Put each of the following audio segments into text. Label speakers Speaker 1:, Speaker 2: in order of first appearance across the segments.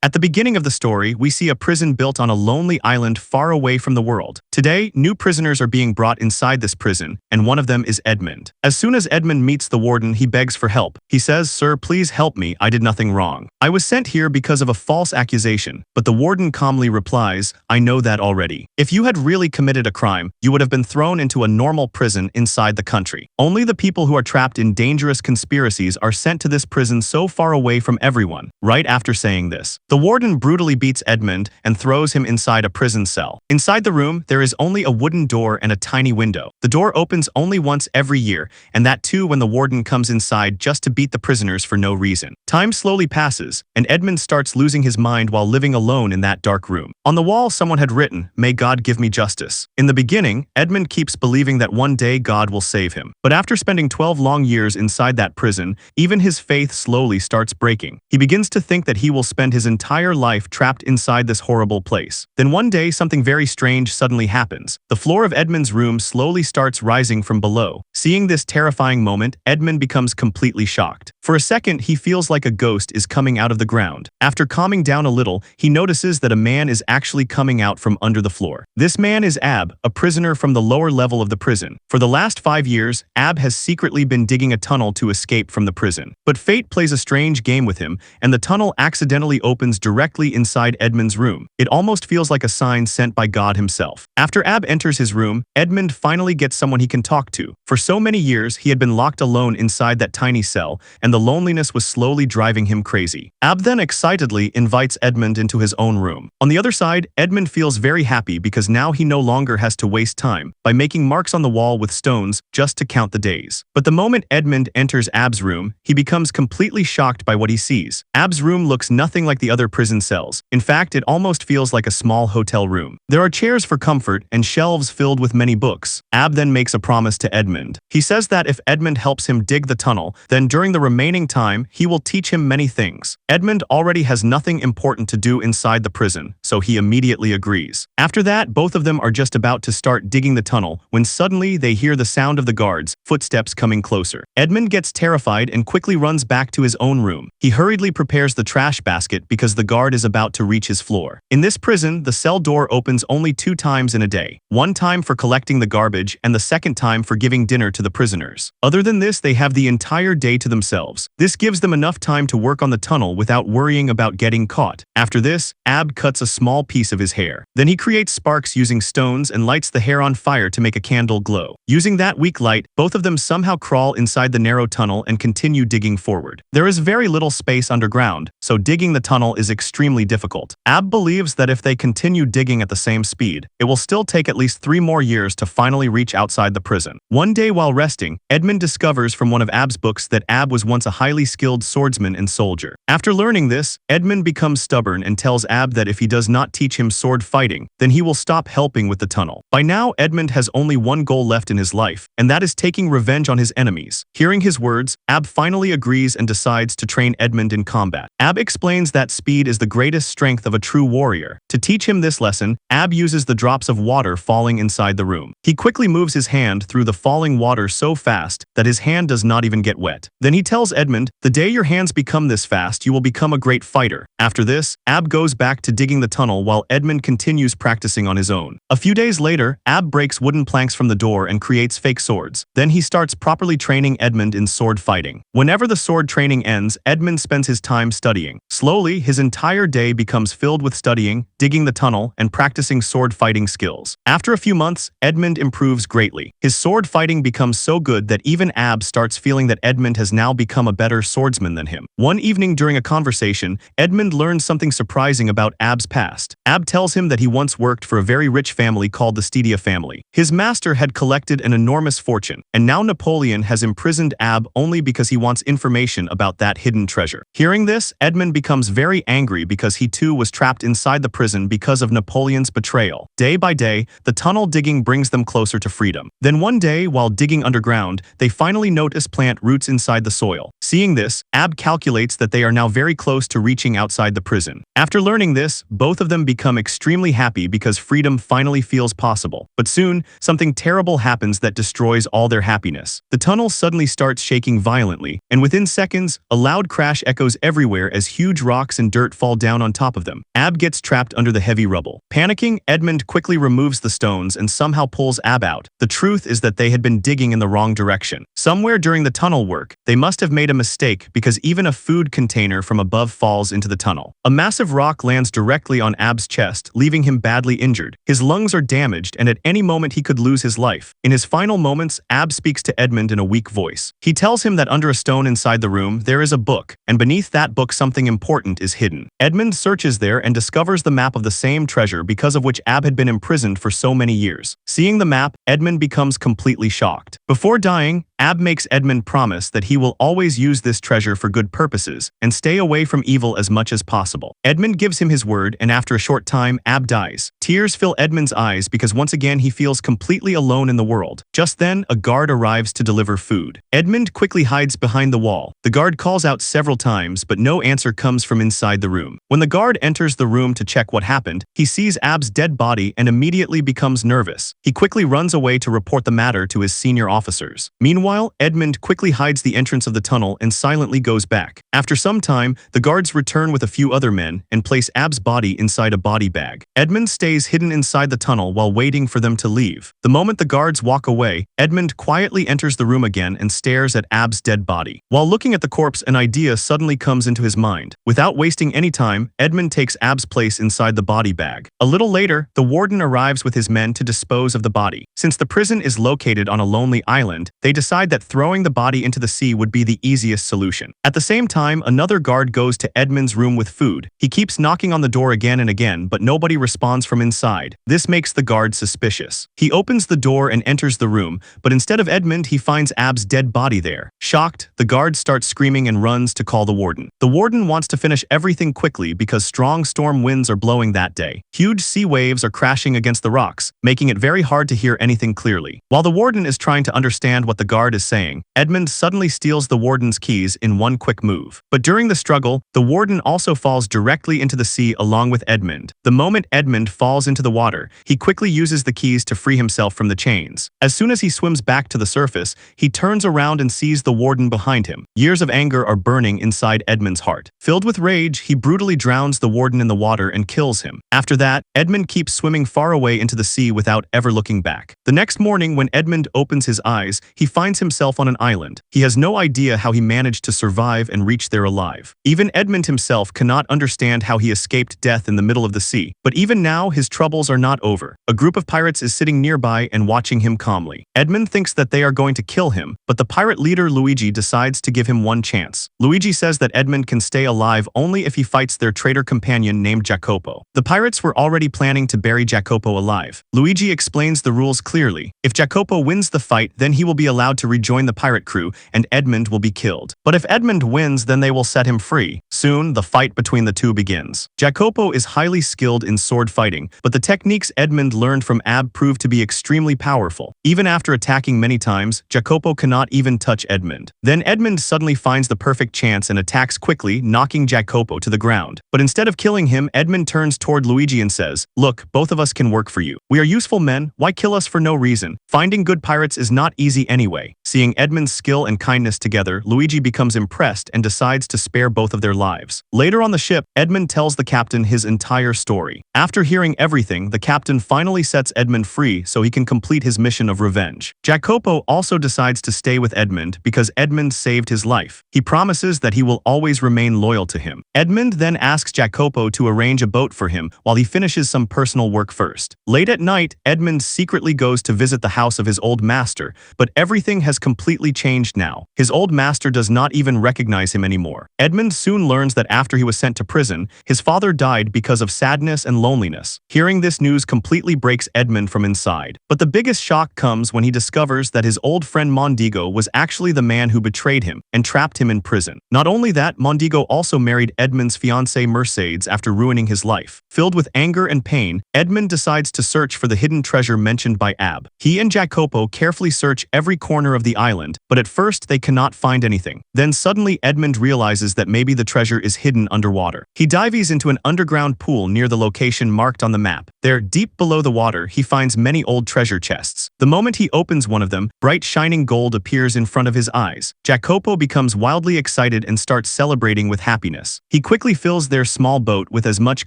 Speaker 1: At the beginning of the story, we see a prison built on a lonely island far away from the world. Today, new prisoners are being brought inside this prison, and one of them is Edmund. As soon as Edmund meets the warden, he begs for help. He says, "Sir, please help me, I did nothing wrong. I was sent here because of a false accusation." But the warden calmly replies, "I know that already. If you had really committed a crime, you would have been thrown into a normal prison inside the country. Only the people who are trapped in dangerous conspiracies are sent to this prison so far away from everyone." Right after saying this, the warden brutally beats Edmund and throws him inside a prison cell. Inside the room, there is only a wooden door and a tiny window. The door opens only once every year, and that too when the warden comes inside just to beat the prisoners for no reason. Time slowly passes, and Edmund starts losing his mind while living alone in that dark room. On the wall, someone had written, "May God give me justice." In the beginning, Edmund keeps believing that one day God will save him. But after spending 12 long years inside that prison, even his faith slowly starts breaking. He begins to think that he will spend his entire life trapped inside this horrible place. Then one day, something very strange suddenly happens. The floor of Edmund's room slowly starts rising from below. Seeing this terrifying moment, Edmund becomes completely shocked. For a second, he feels like a ghost is coming out of the ground. After calming down a little, he notices that a man is actually coming out from under the floor. This man is Ab, a prisoner from the lower level of the prison. For the last 5 years, Ab has secretly been digging a tunnel to escape from the prison. But fate plays a strange game with him, and the tunnel accidentally opens directly inside Edmund's room. It almost feels like a sign sent by God himself. After Ab enters his room, Edmund finally gets someone he can talk to. For so many years, he had been locked alone inside that tiny cell, and the loneliness was slowly driving him crazy. Ab then excitedly invites Edmund into his own room. On the other side, Edmund feels very happy because now he no longer has to waste time by making marks on the wall with stones just to count the days. But the moment Edmund enters Ab's room, he becomes completely shocked by what he sees. Ab's room looks nothing like the other prison cells. In fact, it almost feels like a small hotel room. There are chairs for comfort and shelves filled with many books. Ab then makes a promise to Edmund. He says that if Edmund helps him dig the tunnel, then during the remaining time, he will teach him many things. Edmund already has nothing important to do inside the prison, so he immediately agrees. After that, both of them are just about to start digging the tunnel when suddenly they hear the sound of the guards' footsteps coming closer. Edmund gets terrified and quickly runs back to his own room. He hurriedly prepares the trash basket because the guard is about to reach his floor. In this prison, the cell door opens only 2 times in a day. One time for collecting the garbage and the second time for giving dinner to the prisoners. Other than this, they have the entire day to themselves. This gives them enough time to work on the tunnel without worrying about getting caught. After this, Ab cuts a small piece of his hair. Then he creates sparks using stones and lights the hair on fire to make a candle glow. Using that weak light, both of them somehow crawl inside the narrow tunnel and continue digging forward. There is very little space underground, so digging the tunnel is extremely difficult. Ab believes that if they continue digging at the same speed, it will still take at least 3 more years to finally reach outside the prison. One day while resting, Edmund discovers from one of Ab's books that Ab was once a highly skilled swordsman and soldier. After learning this, Edmund becomes stubborn and tells Ab that if he does not teach him sword fighting, then he will stop helping with the tunnel. By now, Edmund has only one goal left in his life, and that is taking revenge on his enemies. Hearing his words, Ab finally agrees and decides to train Edmund in combat. Ab explains that speed is the greatest strength of a true warrior. To teach him this lesson, Ab uses the drops of water falling inside the room. He quickly moves his hand through the falling water so fast that his hand does not even get wet. Then he tells Edmund, "The day your hands become this fast, you will become a great fighter." After this, Ab goes back to digging the tunnel while Edmund continues practicing on his own. A few days later, Ab breaks wooden planks from the door and creates fake swords. Then he starts properly training Edmund in sword fighting. Whenever the sword training ends, Edmund spends his time studying. Slowly, his entire day becomes filled with studying, digging the tunnel, and practicing sword fighting skills. After a few months, Edmund improves greatly. His sword fighting becomes so good that even Ab starts feeling that Edmund has now become a better swordsman than him. One evening during a conversation, Edmund learns something surprising about Ab's past. Ab tells him that he once worked for a very rich family called the Stedia family. His master had collected an enormous fortune, and now Napoleon has imprisoned Ab only because he wants information about that hidden treasure. Hearing this, Edmund becomes very angry because he too was trapped inside the prison because of Napoleon's betrayal. Day by day, the tunnel digging brings them closer to freedom. Then one day, while digging underground, they finally notice plant roots inside the soil. Seeing this, Ab calculates that they are now very close to reaching outside the prison. After learning this, both of them become extremely happy because freedom finally feels possible. But soon, something terrible happens that destroys all their happiness. The tunnel suddenly starts shaking violently, and within seconds, a loud crash echoes everywhere as huge rocks and dirt fall down on top of them. Ab gets trapped under the heavy rubble. Panicking, Edmund quickly removes the stones and somehow pulls Ab out. The truth is that they had been digging in the wrong direction. Somewhere during the tunnel work, they must have made a mistake because even a food container from above falls into the tunnel. A massive rock lands directly on Ab's chest, leaving him badly injured. His lungs are damaged, and at any moment he could lose his life. In his final moments, Ab speaks to Edmund in a weak voice. He tells him that under a stone inside the room, there is a book, and beneath that book something important is hidden. Edmund searches there and discovers the map of the same treasure because of which Ab had been imprisoned for so many years. Seeing the map, Edmund becomes completely shocked. Before dying, Ab makes Edmund promise that he will always use this treasure for good purposes and stay away from evil as much as possible. Edmund gives him his word, and after a short time, Ab dies. Tears fill Edmund's eyes because once again he feels completely alone in the world. Just then, a guard arrives to deliver food. Edmund quickly hides behind the wall. The guard calls out several times, but no answer comes from inside the room. When the guard enters the room to check what happened, he sees Ab's dead body and immediately becomes nervous. He quickly runs away to report the matter to his senior officers. Meanwhile, Edmund quickly hides the entrance of the tunnel and silently goes back. After some time, the guards return with a few other men and place Ab's body inside a body bag. Edmund stays hidden inside the tunnel while waiting for them to leave. The moment the guards walk away, Edmund quietly enters the room again and stares at Ab's dead body. While looking at the corpse, an idea suddenly comes into his mind. Without wasting any time, Edmund takes Ab's place inside the body bag. A little later, the warden arrives with his men to dispose of the body. Since the prison is located on a lonely island, they decide that throwing the body into the sea would be the easiest solution. At the same time, another guard goes to Edmund's room with food. He keeps knocking on the door again and again, but nobody responds from inside. This makes the guard suspicious. He opens the door and enters the room, but instead of Edmund, he finds Ab's dead body there. Shocked, the guard starts screaming and runs to call the warden. The warden wants to finish everything quickly because strong storm winds are blowing that day. Huge sea waves are crashing against the rocks, making it very hard to hear anything clearly. While the warden is trying to understand what the guard is saying, Edmund suddenly steals the warden's keys in one quick move. But during the struggle, the warden also falls directly into the sea along with Edmund. The moment Edmund falls into the water, he quickly uses the keys to free himself from the chains. As soon as he swims back to the surface, he turns around and sees the warden behind him. Years of anger are burning inside Edmund's heart. Filled with rage, he brutally drowns the warden in the water and kills him. After that, Edmund keeps swimming far away into the sea without ever looking back. The next morning, when Edmund opens his eyes, he finds himself on an island. He has no idea how he managed to survive and reach there alive. Even Edmund himself cannot understand how he escaped death in the middle of the sea. But even now, his troubles are not over. A group of pirates is sitting nearby and watching him calmly. Edmund thinks that they are going to kill him, but the pirate leader Luigi decides to give him one chance. Luigi says that Edmund can stay alive only if he fights their traitor companion named Jacopo. The pirates were already planning to bury Jacopo alive. Luigi explains the rules clearly. If Jacopo wins the fight, then he will be allowed to rejoin the pirate crew and Edmund will be killed. But if Edmund wins, then they will set him free. Soon, the fight between the two begins. Jacopo is highly skilled in sword fighting, but the techniques Edmund learned from Ab proved to be extremely powerful. Even after attacking many times, Jacopo cannot even touch Edmund. Then Edmund suddenly finds the perfect chance and attacks quickly, knocking Jacopo to the ground. But instead of killing him, Edmund turns toward Luigi and says, "Look, both of us can work for you. We are useful men, why kill us for no reason? Finding good pirates is not easy anyway." Seeing Edmund's skill and kindness together, Luigi becomes impressed and decides to spare both of their lives. Later on the ship, Edmund tells the captain his entire story. After hearing everything, the captain finally sets Edmund free so he can complete his mission of revenge. Jacopo also decides to stay with Edmund because Edmund saved his life. He promises that he will always remain loyal to him. Edmund then asks Jacopo to arrange a boat for him while he finishes some personal work first. Late at night, Edmund secretly goes to visit the house of his old master, but everything has completely changed now. His old master does not even recognize him anymore. Edmund soon learns that after he was sent to prison, his father died because of sadness and loneliness. Hearing this news completely breaks Edmund from inside. But the biggest shock comes when he discovers that his old friend Mondigo was actually the man who betrayed him and trapped him in prison. Not only that, Mondigo also married Edmund's fiancée Mercedes after ruining his life. Filled with anger and pain, Edmund decides to search for the hidden treasure mentioned by Ab. He and Jacopo carefully search every corner of the the island, but at first they cannot find anything. Then suddenly Edmund realizes that maybe the treasure is hidden underwater. He dives into an underground pool near the location marked on the map. There, deep below the water, he finds many old treasure chests. The moment he opens one of them, bright shining gold appears in front of his eyes. Jacopo becomes wildly excited and starts celebrating with happiness. He quickly fills their small boat with as much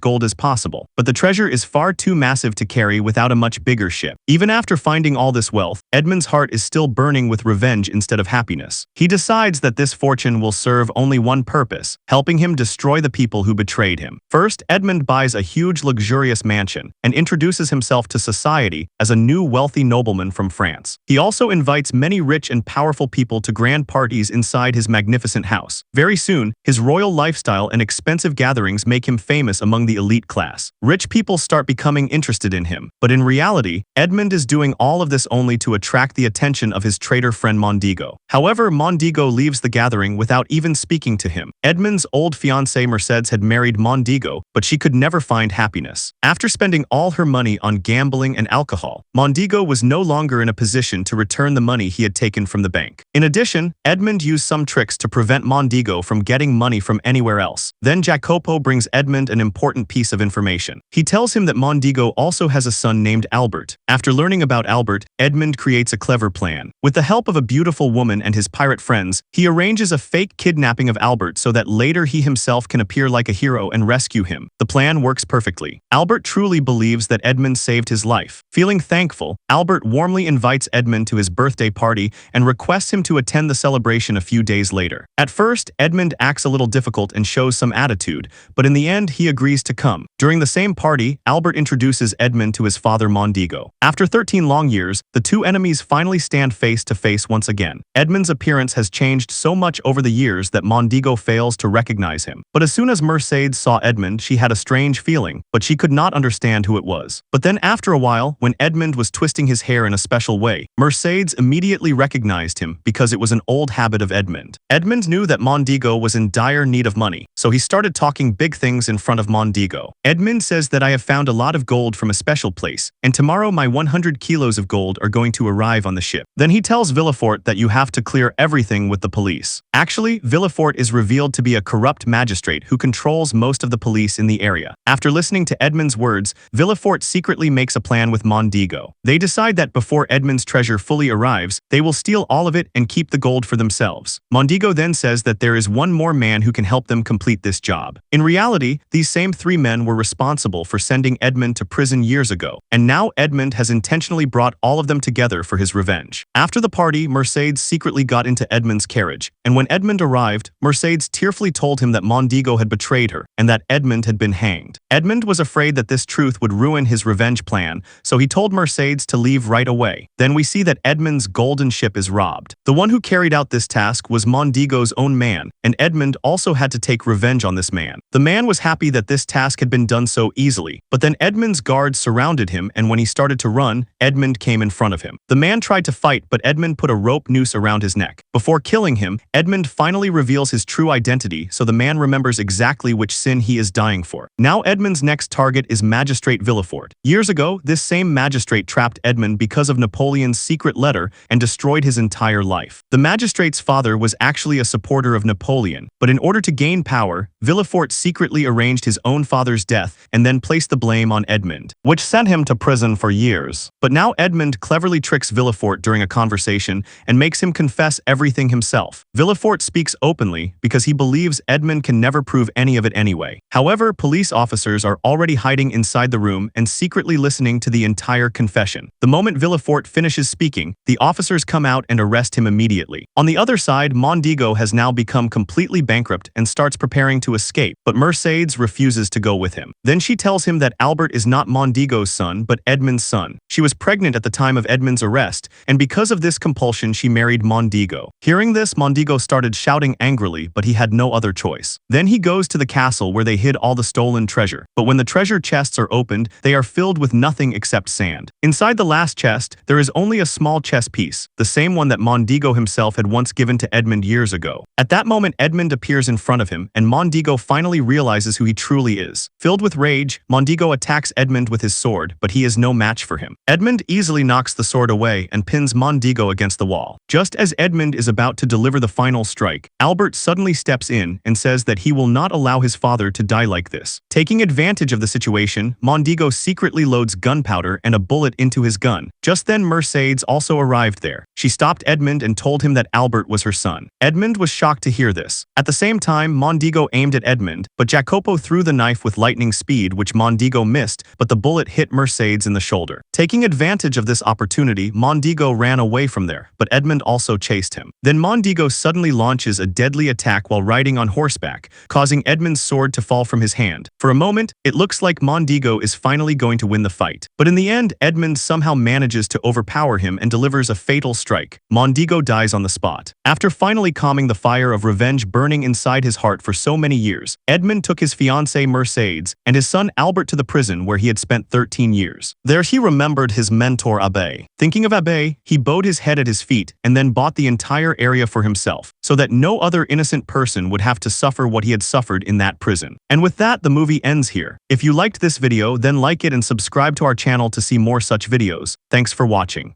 Speaker 1: gold as possible, but the treasure is far too massive to carry without a much bigger ship. Even after finding all this wealth, Edmund's heart is still burning with revenge instead of happiness. He decides that this fortune will serve only one purpose, helping him destroy the people who betrayed him. First, Edmund buys a huge luxurious mansion and introduces himself to society as a new wealthy nobleman from France. He also invites many rich and powerful people to grand parties inside his magnificent house. Very soon, his royal lifestyle and expensive gatherings make him famous among the elite class. Rich people start becoming interested in him, but in reality, Edmund is doing all of this only to attract the attention of his traitor friend Mondigo. However, Mondigo leaves the gathering without even speaking to him. Edmund's old fiancée Mercedes had married Mondigo, but she could never find happiness. After spending all her money on gambling and alcohol, Mondigo was no longer in a position to return the money he had taken from the bank. In addition, Edmund used some tricks to prevent Mondigo from getting money from anywhere else. Then Jacopo brings Edmund an important piece of information. He tells him that Mondigo also has a son named Albert. After learning about Albert, Edmund creates a clever plan. With the help of a beautiful woman and his pirate friends, he arranges a fake kidnapping of Albert so that later he himself can appear like a hero and rescue him. The plan works perfectly. Albert truly believes that Edmund saved his life. Feeling thankful, Albert warmly invites Edmund to his birthday party and requests him to attend the celebration a few days later. At first, Edmund acts a little difficult and shows some attitude, but in the end he agrees to come. During the same party, Albert introduces Edmund to his father Mondigo. After 13 long years, the two enemies finally stand face to face once again. Edmund's appearance has changed so much over the years that Mondigo fails to recognize him. But as soon as Mercedes saw Edmund, she had a strange feeling, but she could not understand who it was. But then after a while, when Edmund was twisting his hair in a special way, Mercedes immediately recognized him because it was an old habit of Edmund. Edmund knew that Mondigo was in dire need of money, so he started talking big things in front of Mondigo. Edmund says that I have found a lot of gold from a special place, and tomorrow my 100 kilos of gold are going to arrive on the ship. Then he tells Villefort that you have to clear everything with the police. Actually, Villefort is revealed to be a corrupt magistrate who controls most of the police in the area. After listening to Edmund's words, Villefort secretly makes a plan with Mondigo. They decide that before Edmund's treasure fully arrives, they will steal all of it and keep the gold for themselves. Mondigo then says that there is one more man who can help them complete this job. In reality, these same three men were responsible for sending Edmund to prison years ago, and now Edmund has intentionally brought all of them together for his revenge. After the party, Mercedes secretly got into Edmund's carriage, and when Edmund arrived, Mercedes tearfully told him that Mondigo had betrayed her and that Edmund had been hanged. Edmund was afraid that this truth would ruin his revenge plan, so he told Mercedes to leave right away. Then we see that Edmund's golden ship is robbed. The one who carried out this task was Mondigo's own man, and Edmund also had to take revenge on this man. The man was happy that this task had been done so easily, but then Edmund's guards surrounded him, and when he started to run, Edmund came in front of him. The man tried to fight, but Edmund put a rope noose around his neck. Before killing him, Edmund finally reveals his true identity, so the man remembers exactly which sin he is dying for. Now Edmund's next target is Magistrate Villefort. Years ago, this same magistrate trapped Edmund because of Napoleon's secret letter and destroyed his entire life. The magistrate's father was actually a supporter of Napoleon, but in order to gain power, Villefort secretly arranged his own father's death and then placed the blame on Edmund, which sent him to prison for years. But now Edmund cleverly tricks Villefort during a conversation and makes him confess everything himself. Villefort speaks openly because he believes Edmund can never prove any of it anyway. However, police officers are already hiding inside the room and secretly listening to the entire confession. The moment Villefort finishes speaking, the officers come out and arrest him immediately. On the other side, Mondigo has now become completely bankrupt and starts preparing to escape, but Mercedes refuses to go with him. Then she tells him that Albert is not Mondigo's son, but Edmund's son. She was pregnant at the time of Edmund's arrest, and because of this compulsion, she married Mondigo. Hearing this, Mondigo started shouting angrily, but he had no other choice. Then he goes to the castle where they hid all the stolen treasure. But when the treasure chests are opened, they are filled with nothing except sand. Inside the last chest, chest, there is only a small chess piece, the same one that Mondigo himself had once given to Edmund years ago. At that moment, Edmund appears in front of him, and Mondigo finally realizes who he truly is. Filled with rage, Mondigo attacks Edmund with his sword, but he is no match for him. Edmund easily knocks the sword away and pins Mondigo against the wall. Just as Edmund is about to deliver the final strike, Albert suddenly steps in and says that he will not allow his father to die like this. Taking advantage of the situation, Mondigo secretly loads gunpowder and a bullet into his gun. Just then, Mercedes also arrived there. She stopped Edmund and told him that Albert was her son. Edmund was shocked to hear this. At the same time, Mondigo aimed at Edmund, but Jacopo threw the knife with lightning speed, which Mondigo missed, but the bullet hit Mercedes in the shoulder. Taking advantage of this opportunity, Mondigo ran away from there, but Edmund also chased him. Then Mondigo suddenly launches a deadly attack while riding on horseback, causing Edmund's sword to fall from his hand. For a moment, it looks like Mondigo is finally going to win the fight. But in the end, Edmund somehow manages to overpower him and delivers a fatal strike. Mondigo dies on the spot. After finally calming the fire of revenge burning inside his heart for so many years, Edmund took his fiancée Mercedes and his son Albert to the prison where he had spent 13 years. There he remembered his mentor Abbé. Thinking of Abbé, he bowed his head at his feet and then bought the entire area for himself, so that no other innocent person would have to suffer what he had suffered in that prison. And with that, the movie ends here. If you liked this video, then like it and subscribe to our channel to see more such videos. Thanks for watching.